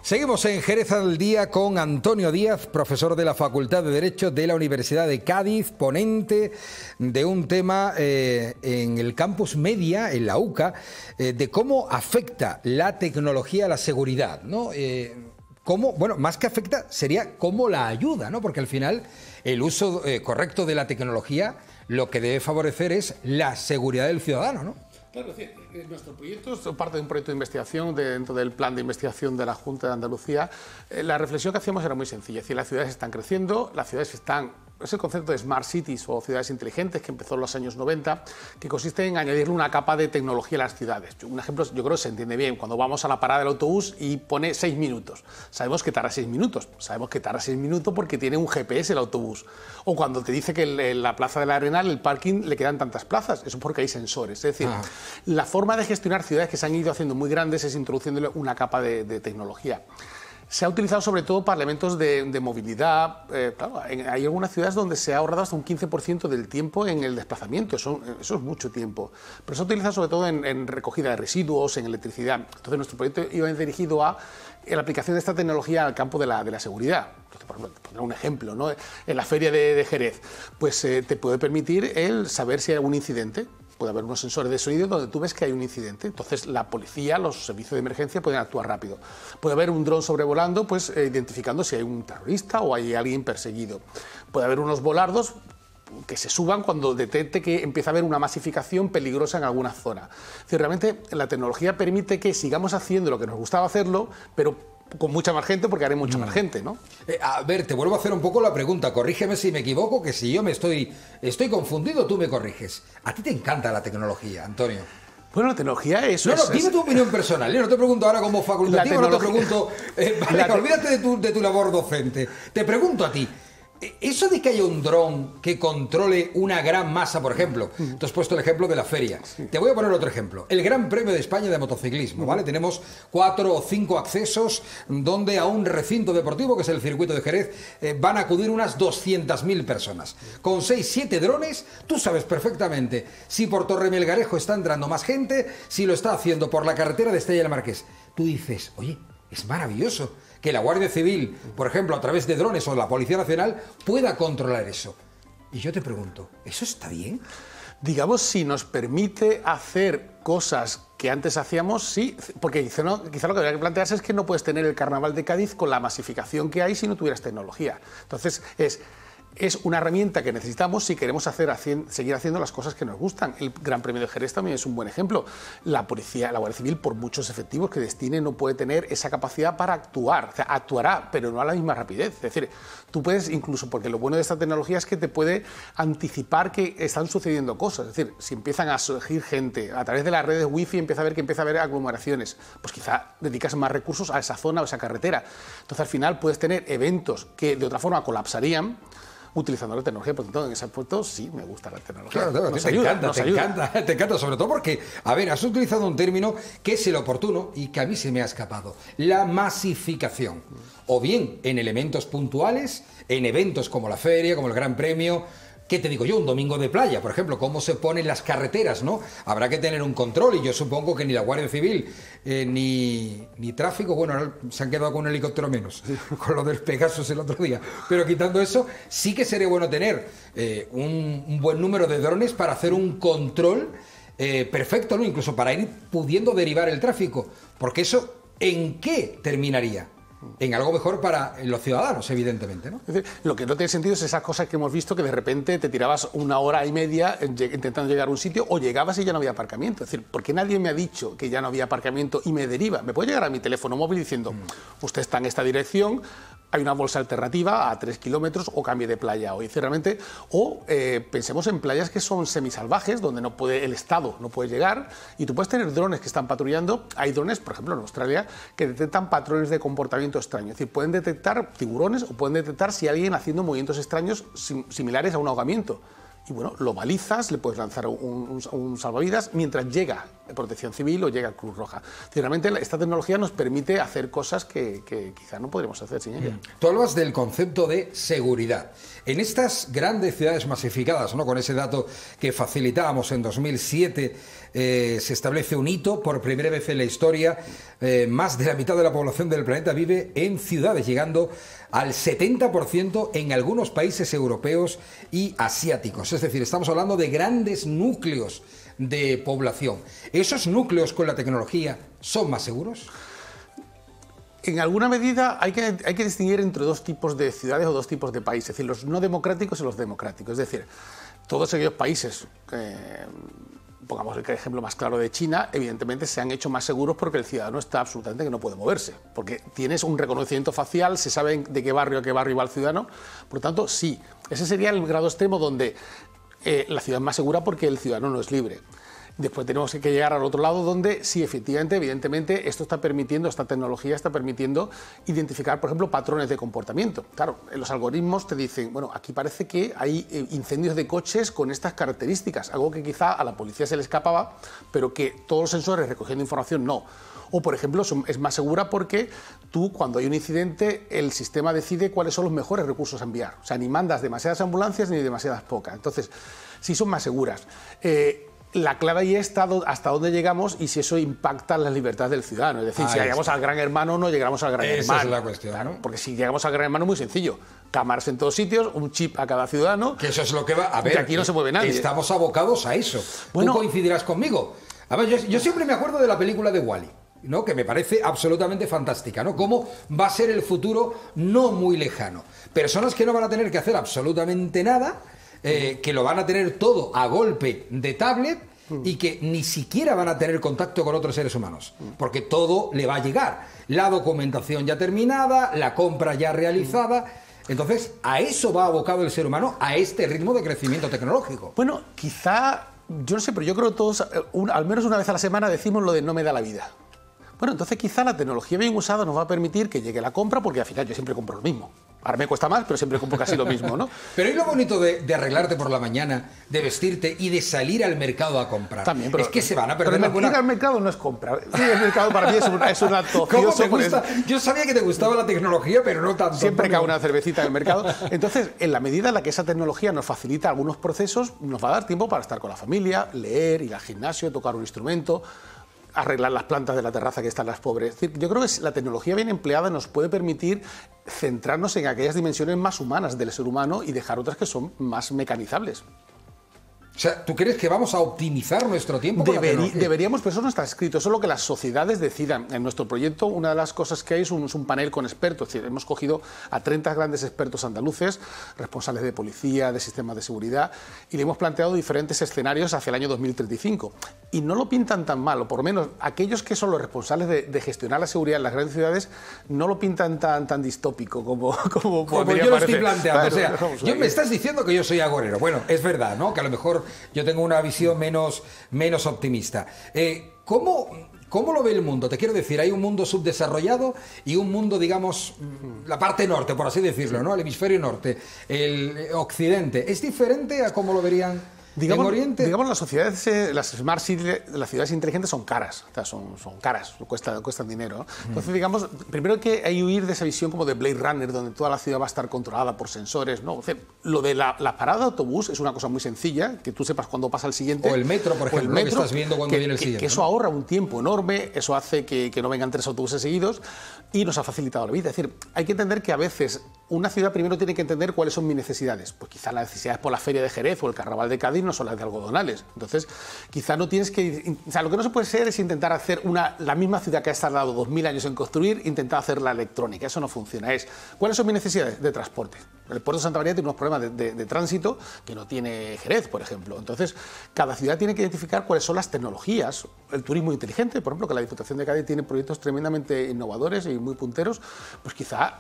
Seguimos en Jerez al Día con Antonio Díaz, profesor de la Facultad de Derecho de la Universidad de Cádiz, ponente de un tema en el campus Media, en la UCA, de cómo afecta la tecnología a la seguridad, ¿no? Cómo, bueno, más que afecta, sería cómo la ayuda, ¿no? Porque al final el uso correcto de la tecnología lo que debe favorecer es la seguridad del ciudadano, ¿no? Claro, es decir, nuestro proyecto es parte de un proyecto de investigación dentro del plan de investigación de la Junta de Andalucía. La reflexión que hacíamos era muy sencilla, es decir, las ciudades están creciendo, las ciudades están... Es el concepto de Smart Cities o ciudades inteligentes que empezó en los años 90, que consiste en añadirle una capa de tecnología a las ciudades. Un ejemplo, yo creo que se entiende bien, cuando vamos a la parada del autobús y pone 6 minutos. Sabemos que tarda 6 minutos, sabemos que tarda 6 minutos porque tiene un GPS el autobús. O cuando te dice que en la plaza de la Arenal, el parking, le quedan tantas plazas, eso es porque hay sensores. Es decir, la forma de gestionar ciudades que se han ido haciendo muy grandes es introduciéndole una capa de tecnología. Se ha utilizado sobre todo para elementos de movilidad. Claro, hay algunas ciudades donde se ha ahorrado hasta un 15% del tiempo en el desplazamiento, eso es mucho tiempo. Pero se ha utilizado sobre todo en recogida de residuos, en electricidad. Entonces nuestro proyecto iba dirigido a la aplicación de esta tecnología al campo de la seguridad. Entonces, por ejemplo, te pondré un ejemplo, ¿no? En la feria de Jerez, pues te puede permitir el saber si hay algún incidente. Puede haber unos sensores de sonido donde tú ves que hay un incidente. Entonces la policía, los servicios de emergencia pueden actuar rápido. Puede haber un dron sobrevolando, pues identificando si hay un terrorista o hay alguien perseguido. Puede haber unos volardos que se suban cuando detecte que empieza a haber una masificación peligrosa en alguna zona. Es decir, realmente la tecnología permite que sigamos haciendo lo que nos gustaba hacerlo, pero con mucha más gente, porque haré mucha más gente, ¿no? A ver, te vuelvo a hacer un poco la pregunta, corrígeme si me equivoco, que si yo estoy confundido, tú me corriges. ¿A ti te encanta la tecnología, Antonio? Bueno, la tecnología es... Dime tu opinión personal, yo no te pregunto ahora como facultativo, no te pregunto... olvídate de tu labor docente. Te pregunto a ti, eso de que haya un dron que controle una gran masa, por ejemplo, tú has puesto el ejemplo de la feria. Te voy a poner otro ejemplo. El Gran Premio de España de motociclismo, ¿vale? Tenemos 4 o 5 accesos donde a un recinto deportivo, que es el circuito de Jerez, van a acudir unas 200.000 personas. Con 6-7 drones, tú sabes perfectamente si por Torremelgarejo está entrando más gente, si lo está haciendo por la carretera de Estella del Marqués. Tú dices, oye, es maravilloso que la Guardia Civil, por ejemplo, a través de drones o la Policía Nacional, pueda controlar eso. Y yo te pregunto, ¿eso está bien? Digamos, si nos permite hacer cosas que antes hacíamos, sí, porque quizá lo que habría que plantearse es que no puedes tener el Carnaval de Cádiz con la masificación que hay si no tuvieras tecnología. Entonces, es una herramienta que necesitamos si queremos seguir haciendo las cosas que nos gustan. El Gran Premio de Jerez también es un buen ejemplo. La policía, la Guardia Civil, por muchos efectivos que destine, no puede tener esa capacidad para actuar. O sea, actuará, pero no a la misma rapidez. Es decir, tú puedes incluso, porque lo bueno de esta tecnología es que te puede anticipar que están sucediendo cosas. Es decir, si empiezan a surgir gente, a través de las redes wifi empieza a haber aglomeraciones, pues quizá dedicas más recursos a esa zona o esa carretera. Entonces, al final puedes tener eventos que de otra forma colapsarían, utilizando la tecnología. Por tanto, en ese aspecto sí me gusta la tecnología. Claro, te encanta, sobre todo porque, a ver, has utilizado un término que es el oportuno y que a mí se me ha escapado, la masificación. O bien en elementos puntuales, en eventos como la feria, como el Gran Premio. ¿Qué te digo yo? Un domingo de playa, por ejemplo, cómo se ponen las carreteras, ¿no? Habrá que tener un control y yo supongo que ni la Guardia Civil ni tráfico, bueno, ahora se han quedado con un helicóptero menos, con lo del Pegasus el otro día, pero quitando eso, sí que sería bueno tener un buen número de drones para hacer un control perfecto, ¿no? Incluso para ir pudiendo derivar el tráfico, porque eso, ¿en qué terminaría? En algo mejor para los ciudadanos, evidentemente, ¿no? Es decir, lo que no tiene sentido es esas cosas que hemos visto que de repente te tirabas 1 hora y media intentando llegar a un sitio o llegabas y ya no había aparcamiento. Es decir, ¿por qué nadie me ha dicho que ya no había aparcamiento y me deriva? Me puede llegar a mi teléfono móvil diciendo, usted está en esta dirección, hay una bolsa alternativa a 3 kilómetros o cambie de playa. O realmente, pensemos en playas que son semisalvajes, donde el Estado no puede llegar y tú puedes tener drones que están patrullando. Hay drones, por ejemplo, en Australia, que detectan patrones de comportamiento extraño. Es decir, pueden detectar tiburones o pueden detectar si hay alguien haciendo movimientos extraños similares a un ahogamiento. y bueno, lo balizas, le puedes lanzar un salvavidas mientras llega Protección Civil o llega Cruz Roja. Realmente esta tecnología nos permite hacer cosas que quizá no podríamos hacer sin ella. Tú hablas del concepto de seguridad. En estas grandes ciudades masificadas, ¿no?, con ese dato que facilitábamos en 2007, se establece un hito. Por primera vez en la historia, más de la mitad de la población del planeta vive en ciudades, llegando al 70% en algunos países europeos y asiáticos. Es decir, estamos hablando de grandes núcleos de población. ¿Esos núcleos con la tecnología son más seguros? En alguna medida hay que distinguir entre dos tipos de ciudades o dos tipos de países, es decir, los no democráticos y los democráticos. Es decir, todos aquellos países, pongamos el ejemplo más claro de China, evidentemente se han hecho más seguros porque el ciudadano está absolutamente que no puede moverse, porque tienes un reconocimiento facial, se sabe de qué barrio a qué barrio va el ciudadano. Por lo tanto, sí, ese sería el grado extremo donde la ciudad es más segura porque el ciudadano no es libre. Después tenemos que llegar al otro lado donde sí, efectivamente, evidentemente, esto está permitiendo, esta tecnología está permitiendo identificar, por ejemplo, patrones de comportamiento. Claro, los algoritmos te dicen, bueno, aquí parece que hay incendios de coches con estas características, algo que quizá a la policía se le escapaba, pero que todos los sensores recogiendo información no. O, por ejemplo, es más segura porque tú, cuando hay un incidente, el sistema decide cuáles son los mejores recursos a enviar. O sea, ni mandas demasiadas ambulancias ni demasiadas pocas. Entonces, sí son más seguras. La clave ahí está hasta dónde llegamos y si eso impacta las libertades del ciudadano. Es decir, si llegamos al gran hermano o no llegamos al gran hermano. Esa es la cuestión. Claro, ¿no? Porque si llegamos al gran hermano es muy sencillo. Cámaras en todos sitios, un chip a cada ciudadano. Que eso es lo que va a ver. Que aquí no se mueve nadie. Estamos abocados a eso. Bueno, tú coincidirás conmigo. A ver, yo siempre me acuerdo de la película de Wall-E, ¿no?, que me parece absolutamente fantástica, ¿no? Cómo va a ser el futuro no muy lejano. Personas que no van a tener que hacer absolutamente nada, que lo van a tener todo a golpe de tablet y que ni siquiera van a tener contacto con otros seres humanos, porque todo le va a llegar. La documentación ya terminada, la compra ya realizada. Entonces, a eso va abocado el ser humano, a este ritmo de crecimiento tecnológico. Bueno, quizá, yo no sé, pero yo creo que todos, al menos una vez a la semana, decimos lo de no me da la vida. Bueno, entonces quizá la tecnología bien usada nos va a permitir que llegue la compra, porque al final yo siempre compro lo mismo. Ahora me cuesta más, pero siempre compro casi lo mismo, ¿no? Pero ¿y lo bonito de arreglarte por la mañana, de vestirte y de salir al mercado a comprar? También, pero, es que se van a perder pero ir al mercado no es compra. Ir al mercado para mí es un acto ¿Cómo te gusta? Yo sabía que te gustaba la tecnología, pero no tanto. Siempre cae una cervecita en el mercado. Entonces, en la medida en la que esa tecnología nos facilita algunos procesos, nos va a dar tiempo para estar con la familia, leer, ir al gimnasio, tocar un instrumento, arreglar las plantas de la terraza que están las pobres. Es decir, yo creo que la tecnología bien empleada nos puede permitir centrarnos en aquellas dimensiones más humanas del ser humano y dejar otras que son más mecanizables. O sea, ¿tú crees que vamos a optimizar nuestro tiempo? Deberíamos, pero eso no está escrito, eso es lo que las sociedades decidan. En nuestro proyecto, una de las cosas que hay es un panel con expertos, es decir, hemos cogido a 30 grandes expertos andaluces, responsables de policía, de sistemas de seguridad, y le hemos planteado diferentes escenarios hacia el año 2035. Y no lo pintan tan mal, o por lo menos aquellos que son los responsables de gestionar la seguridad en las grandes ciudades no lo pintan tan distópico como yo lo estoy planteando. Claro, o sea, me estás diciendo que yo soy agorero. Bueno, es verdad, ¿no?, que a lo mejor yo tengo una visión menos optimista. ¿Cómo lo ve el mundo? Te quiero decir, hay un mundo subdesarrollado y un mundo, digamos, la parte norte, por así decirlo, ¿no?, el hemisferio norte, el occidente. ¿Es diferente a cómo lo verían en Oriente? Digamos, las sociedades, las smart cities, las ciudades inteligentes son caras, o sea, son caras, cuestan dinero, ¿no? Entonces, digamos, primero que hay que huir de esa visión como de Blade Runner, donde toda la ciudad va a estar controlada por sensores, ¿no? O sea, lo de la parada de autobús es una cosa muy sencilla, que tú sepas cuándo pasa el siguiente. O el metro, por ejemplo, que estás viendo cuando viene el siguiente. Que eso ahorra un tiempo enorme, eso hace que no vengan 3 autobuses seguidos y nos ha facilitado la vida. Es decir, hay que entender que a veces una ciudad primero tiene que entender cuáles son mis necesidades. Pues quizá las necesidades por la feria de Jerez o el carnaval de Cádiz no son las de algodonales. Entonces, quizá no tienes que... O sea, lo que no se puede ser es intentar hacer la misma ciudad que ha tardado 2000 años en construir, intentar hacerla electrónica. Eso no funciona. ¿Cuáles son mis necesidades? De transporte. El puerto de Santa María tiene unos problemas de tránsito que no tiene Jerez, por ejemplo. Entonces, cada ciudad tiene que identificar cuáles son las tecnologías. El turismo inteligente, por ejemplo, que la Diputación de Cádiz tiene proyectos tremendamente innovadores y muy punteros, pues quizá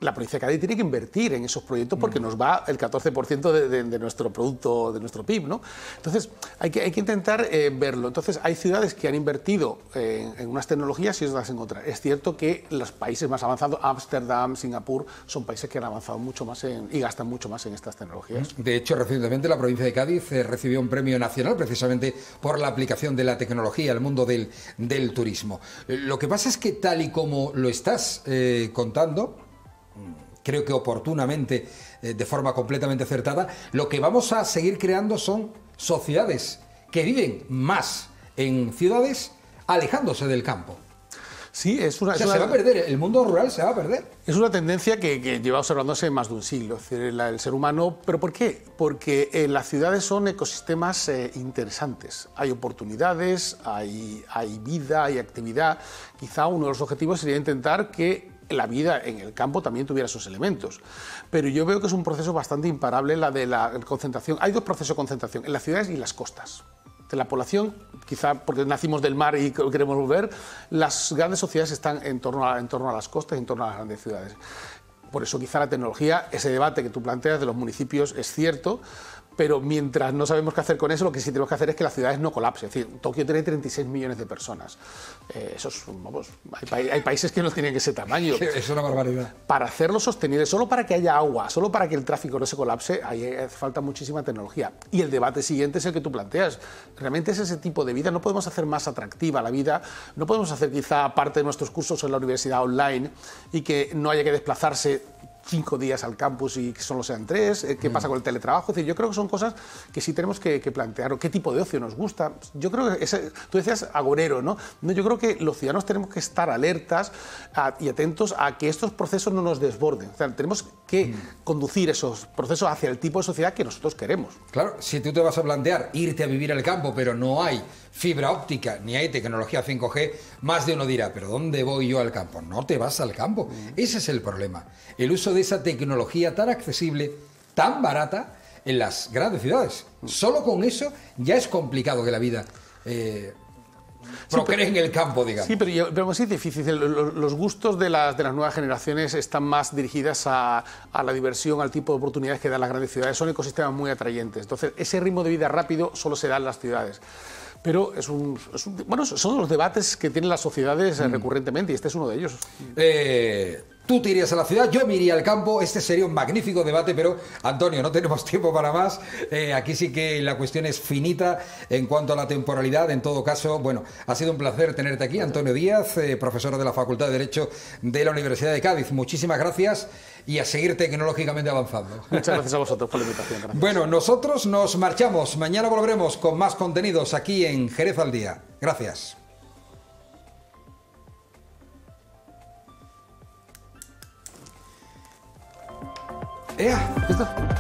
la provincia de Cádiz tiene que invertir en esos proyectos porque nos va el 14% de nuestro producto, de nuestro PIB, ¿no? Entonces, hay que intentar verlo. Entonces, hay ciudades que han invertido en unas tecnologías y otras en otras. Es cierto que los países más avanzados, Ámsterdam, Singapur, son países que han avanzado mucho más y gastan mucho más en estas tecnologías. De hecho, recientemente la provincia de Cádiz recibió un premio nacional precisamente por la aplicación de la tecnología al mundo del turismo. Lo que pasa es que tal y como lo estás contando, creo que oportunamente, de forma completamente acertada, lo que vamos a seguir creando son sociedades que viven más en ciudades alejándose del campo. Sí, se va a perder, el mundo rural se va a perder. Es una tendencia que lleva observándose más de un siglo, es decir, el ser humano. ¿Pero por qué? Porque las ciudades son ecosistemas interesantes. Hay oportunidades, hay vida, hay actividad. Quizá uno de los objetivos sería intentar que la vida en el campo también tuviera esos elementos. Pero yo veo que es un proceso bastante imparable la de la concentración. Hay dos procesos de concentración, en las ciudades y en las costas. De la población, quizá porque nacimos del mar y queremos volver, las grandes sociedades están en torno a las costas y en torno a las grandes ciudades. Por eso quizá la tecnología, ese debate que tú planteas de los municipios es cierto, pero mientras no sabemos qué hacer con eso, lo que sí tenemos que hacer es que las ciudades no colapsen. Es decir, Tokio tiene 36 millones de personas. Hay países que no tienen ese tamaño. Es una barbaridad. Para hacerlo sostenible, solo para que haya agua, solo para que el tráfico no se colapse, ahí hace falta muchísima tecnología. Y el debate siguiente es el que tú planteas. Realmente es ese tipo de vida. No podemos hacer más atractiva la vida. No podemos hacer quizá parte de nuestros cursos en la universidad online y que no haya que desplazarse 5 días al campus y que solo sean 3, qué pasa con el teletrabajo. Es decir, yo creo que son cosas que sí tenemos que plantear. ¿Qué tipo de ocio nos gusta? Yo creo que tú decías agorero, ¿no? Yo creo que los ciudadanos tenemos que estar alertas y atentos a que estos procesos no nos desborden. O sea, tenemos que conducir esos procesos hacia el tipo de sociedad que nosotros queremos. Claro, si tú te vas a plantear irte a vivir al campo, pero no hay fibra óptica ni hay tecnología 5G, más de uno dirá, ¿pero dónde voy yo al campo? No te vas al campo. Ese es el problema. El uso de esa tecnología tan accesible, tan barata, en las grandes ciudades. Solo con eso ya es complicado que la vida procree en el campo, digamos. Sí, pero sí es difícil. Los gustos de las nuevas generaciones están más dirigidas a la diversión, al tipo de oportunidades que dan las grandes ciudades. Son ecosistemas muy atrayentes. Entonces, ese ritmo de vida rápido solo se da en las ciudades. Pero son los debates que tienen las sociedades recurrentemente y este es uno de ellos. Tú te irías a la ciudad, yo me iría al campo. Este sería un magnífico debate, pero Antonio, no tenemos tiempo para más. Aquí sí que la cuestión es finita en cuanto a la temporalidad. En todo caso, bueno, ha sido un placer tenerte aquí, Antonio Díaz, profesor de la Facultad de Derecho de la Universidad de Cádiz. Muchísimas gracias y a seguir tecnológicamente avanzando. Muchas gracias a vosotros por la invitación. Gracias. Bueno, nosotros nos marchamos. Mañana volveremos con más contenidos aquí en Jerez al Día. Gracias. ¿Listo?